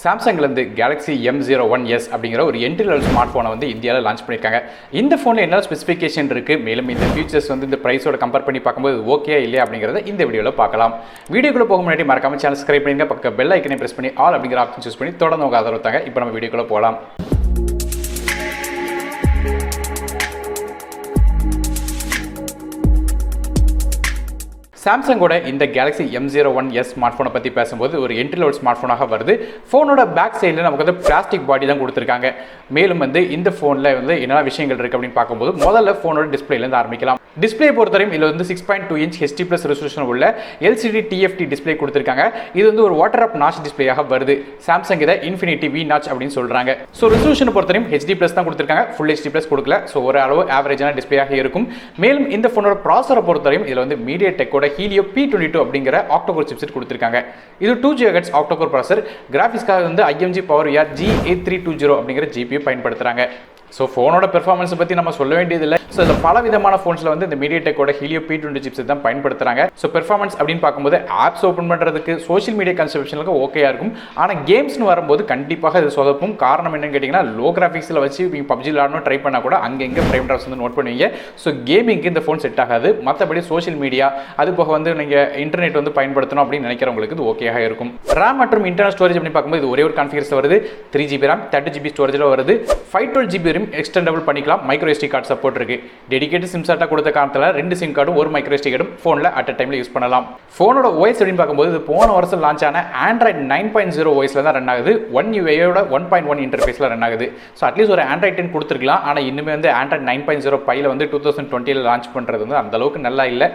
சாம்சங்லேருந்து Galaxy M01s அப்படிங்கிற ஒரு entry level smart ஃபோனை வந்து இந்தியாவில் லான்ச் பண்ணியிருக்காங்க. இந்த ஃபோனில் என்ன ஸ்பெசிஃபிகேஷன் இருக்குது, மேலும் இந்த ஃபீச்சர்ஸ் வந்து இந்த ப்ரைஸோட கம்பேர் பண்ணி பார்க்கும்போது ஓகே இல்லையா அப்படிங்கிறத இந்த வீடியோவில் பார்க்கலாம். வீடியோக்குள்ளே போக முன்னாடி மறக்காம சேனல் சப்ஸ்கிரைப் பண்ணுங்க, பக்க பெல் ஐக்கனை பிரஸ் பண்ணி ஆல் அப்படிங்கிற ஆப்ஷன் சூஸ் பண்ணி தொடர்ந்து உங்கள் ஆதரவு தாங்க. இப்போ நம்ம வீடியோக்குள்ளே போகலாம். சாம்சங்கோட இந்த கேலக்ஸி M01s ஸ்மார்ட் ஃபோனை பற்றி பேசும்போது ஒரு என்ட்ரி லெவல் ஸ்மார்ட் ஃபோனாக வருது. ஃபோனோட பேக் சைடில் நமக்கு வந்து பிளாஸ்டிக் பாடி தான் கொடுத்துருக்காங்க. மேலும் வந்து இந்த ஃபோனில் வந்து என்னென்ன விஷயங்கள் இருக்குது அப்படின்னு பார்க்கும்போது முதல்ல ஃபோனோட டிஸ்பிளேலேருந்து ஆரம்பிக்கலாம். டிஸ்பிளே பொறுத்தவரையும் இதில் வந்து 6.2 இன்ச் HD+ ரெசல்யூஷன் உள்ள LCD TFT டிஸ்பிளே கொடுத்துருக்காங்க. இது வந்து ஒரு வாட்டர் ஆப் நாச் டிஸ்பிளேயாக வருது. சாம்சங் இதை இன்ஃபினிட்டி V நாச் அப்படின்னு சொல்கிறாங்க. ஸோ ரெசல்யூஷன் பொறுத்தவரையும் HD+ தான் கொடுத்துருக்காங்க, ஃபுல் HD+ கொடுக்கல. ஸோ ஒரு அளவு ஆவரேஜான டிஸ்பிளேயாக இருக்கும். மேலும் இந்த ஃபோனோட ப்ராசரை பொறுத்தவரையும் இதில் வந்து மீடியாடெக்கோட Helio P22 அப்படிங்கிற ஆக்டோகோர் சிப்செட் கொடுத்திருக்காங்க. இது 2 GHz ஆக்டோகோர் ப்ராசர். கிராஃபிக்ஸ்க்காக வந்து IMG PowerVR G8320 அப்படிங்கிற GPU பயன்படுத்துறாங்க. ஸோ ஃபோனோட பெர்ஃபார்மன்ஸை பற்றி நம்ம சொல்ல வேண்டியதில்லை. ஸோ இந்த பல விதமான ஃபோன்ஸில் வந்து இந்த மீடியாடெக்கோட Helio P20 சிப்ஸ் தான் பயன்படுத்துகிறாங்க. ஸோ பெர்ஃபார்மன்ஸ் அப்படின்னு பார்க்கும்போது ஆப்ஸ் ஓப்பன் பண்ணுறதுக்கு சோஷியல் மீடியா கன்சப்ஷனுக்கு ஓகேயா இருக்கும். ஆனால் கேம்ஸ்னு வரும்போது கண்டிப்பாக இது சொதப்பும். காரணம் என்னன்னு கேட்டிங்கன்னா, லோ கிராஃபிக்ஸில் வச்சு நீங்கள் PUBG விளாடணும் ட்ரை பண்ணால் கூட அங்கங்கே ஃப்ரேம் ட்ராப்ஸ் வந்து நோட் பண்ணுவீங்க. ஸோ கேமிங்க்கு இந்த ஃபோன் செட் ஆகாது. மற்றபடி சோஷியல் மீடியா அது போக வந்து நீங்கள் இன்டர்நெட் வந்து பயன்படுத்தணும் அப்படின்னு நினைக்கிறவங்களுக்கு இது ஓகேயாக இருக்கும். ரேம் மற்றும் இன்டர்னல் ஸ்டோரேஜ் அப்படின்னு பார்க்கும்போது இது ஒரே ஒரு கான்ஃபிகரேஷன் வருது. 3GB RAM 30GB ஸ்டோரேஜில் வருது. 512GB எக்ஸ்டெண்டபிள் பண்ணிக்கலாம். மைக்ரோ SD கார்டு சப்போர்ட் இருக்கு. டெடிகேட்டட் சிம் சார்ட்டா கொடுத்த காரணத்தில் 2 சிம் கார்டும் ஒரு மைக்ரோ SD கார்டும் ஃபோனில் அட் அ டைமில் யூஸ் பண்ணலாம். ஃபோனோட OS அப்படின்னு பார்க்கும்போது இது போன வருஷம் லான்ச் ஆன Android 9.0 OSல தான் ரன் ஆகுது. 1UI 1.1 இன்டர்ஃபேஸில் ரன் ஆகுது. ஸோ அட்லீஸ்ட் ஒரு Android 10 கொடுத்துருக்கலாம். ஆனால் இன்னுமே வந்து Android 9.0 பையில் வந்து 2020 லான்ச் பண்ணுறது வந்து அந்த அளவுக்கு நல்லா இல்லை.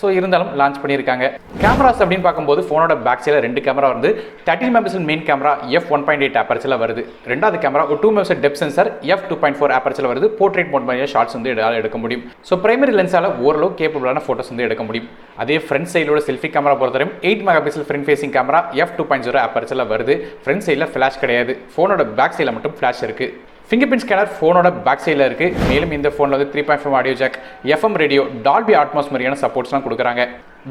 ஸோ இருந்தாலும் லான்ச் பண்ணியிருக்காங்க. கேமராஸ் அப்படின்னு பார்க்கும்போது ஃபோனோட பேக் சைடில் 2 கேமரா வந்து 13 MP மெயின் கேமரா f1.8 ஆப்பர்ச்சரில் வருது. ரெண்டாவது கேமரா ஒரு 2 MP டெப்த் சென்சார் f2.4 ஆப்பர்ச்சரில் வருது. போர்ட்ரேட் மோட் மாதிரியாக ஷார்ட்ஸ் வந்து எடுக்க முடியும். ஸோ பிரைமரி லென்ஸால் ஓரளவு கேப்பபிளான ஃபோட்டோஸ் வந்து எடுக்க முடியும். அதே ஃப்ரண்ட் சைடோட செல்ஃபி கேமரா பொறுத்தவரையும் 8 MP front facing camera f2.0 ஆப்பர்ச்சரில் வருது. ஃப்ரண்ட் சைடில் ஃபிளாஷ் கிடையாது. ஃபோனோட பேக் சைடில் மட்டும் ஃபிளாஷ் இருக்குது. ஃபிங்கர் பிரிண்ட் ஸ்கேனர் ஃபோனோட பேக் சைடில் இருக்குது. மேலும் இந்த ஃபோனில் வந்து 3.5 audio jack, FM radio, Dolby Atmos மாதிரியான சப்போர்ட்ஸ்லாம் கொடுக்குறாங்க.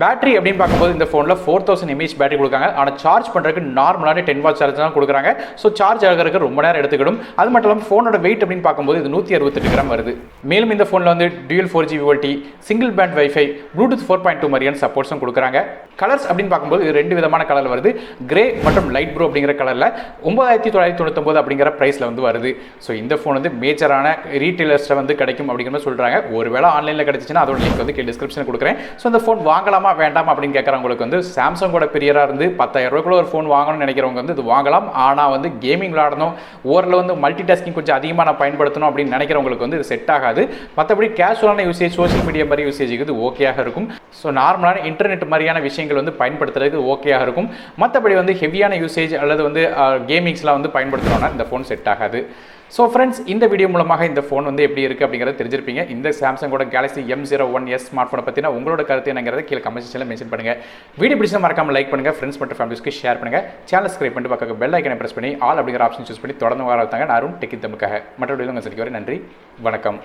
பேட்டரி அப்படின்னு பார்க்கும்போது இந்த ஃபோனில் 4000 mAh பேட்டரி கொடுக்காங்க. ஆனால் சார்ஜ் பண்ணுறதுக்கு நார்மலான 10 வாட் சார்ஜ் தான் கொடுக்குறாங்க. ஸோ சார்ஜ் ஆகிறதுக்கு ரொம்ப நேரம் எடுத்துக்கிடும். அது மட்டும் இல்லாமல் ஃபோனோட வெயிட் அப்படின்னு பார்க்கும்போது இது 168 கிராம் வருது. மேலும் இந்த ஃபோனில் வந்து dual 4G VoLT, single band wifi, Bluetooth 4.2 மாதிரியான சப்போர்ட்ஸும் கொடுக்குறாங்க. கலர்ஸ் அப்படின்னு பார்க்கும்போது இது 2 விதமான கலர் வருது. கிரே மற்றும் லைட் ப்ளூ அப்படிங்கிற கலரில் 9999 அப்படிங்கிற ப்ரைஸில் வந்து வருது. ஸோ இந்த ஃபோன் வந்து மேஜரான ரீட்டைலர்ஸில் வந்து கிடைக்கும் அப்படிங்கிற மாதிரி சொல்கிறாங்க. ஒருவேளை ஆன்லைனில் கிடைச்சிச்சுன்னா அதோட லிங்க் வந்து டிஸ்கிரிப்ஷனில் கொடுக்குறேன். ஸோ இந்த ஃபோன் வாங்கலாம் வேண்டாம் அப்படின்னு கேட்குறவங்களுக்கு வந்து சாம்சங்கோட பிரியராக இருந்து 10,000 ரூபாய்க்குள்ள ஒரு ஃபோன் வாங்கணும்னு நினைக்கிறவங்க வந்து இது வாங்கலாம். ஆனால் வந்து கேமிங் விளாடணும், ஓரளவு வந்து மல்டி டாஸ்கிங் கொஞ்சம் அதிகமாக நான் பயன்படுத்தணும் அப்படின்னு நினைக்கிறவங்களுக்கு வந்து இது செட் ஆகாது. மற்றபடி கேஷுவலான யூசேஜ், சோஷியல் மீடியா மாதிரி யூசேஜுக்கு இது ஓகேயாக இருக்கும். ஸோ நார்மலான இன்டர்நெட் மாதிரியான விஷயங்கள் வந்து பயன்படுத்துறதுக்கு ஓகேயாக இருக்கும். மற்றபடி வந்து ஹெவியான யூசேஜ் அல்லது வந்து கேமிங்ஸ்லாம் வந்து பயன்படுத்தணும்னா இந்த ஃபோன் செட் ஆகாது. ஸோ ஃப்ரெண்ட்ஸ், இந்த வீடியோ மூலமாக இந்த ஃபோன் வந்து எப்படி இருக்குது அப்படிங்கிறத தெரிஞ்சிருப்பீங்க. இந்த சாம்சங்கோட கேலக்ஸி M01s ஸ்மார்ட் ஃபோனை பற்றினா உங்களோட கருத்து என்னங்கிறத கீழே கமெண்ட் செக்ஷனில் மென்ஷன் பண்ணுங்கள். வீடியோ பிடிச்சா மறக்காம லைக் பண்ணுங்கள், ஃப்ரெண்ட்ஸ் மற்றும் ஃபேமிலிஸ்க்கு ஷேர் பண்ணுங்கள். சேனல் சப்ஸ்கிரைப் பண்ணிட்டு பக்கம் பெல் ஐக்கனை பிரஸ் பண்ணி ஆல் அப்படிங்கிற ஆப்ஷன் சூஸ் பண்ணி தொடர்ந்து வரத்தாங்க. நான் அருண் டெக் தமிழுக்காக மற்றபடி உங்கள் சந்திக்க வரை நன்றி, வணக்கம்.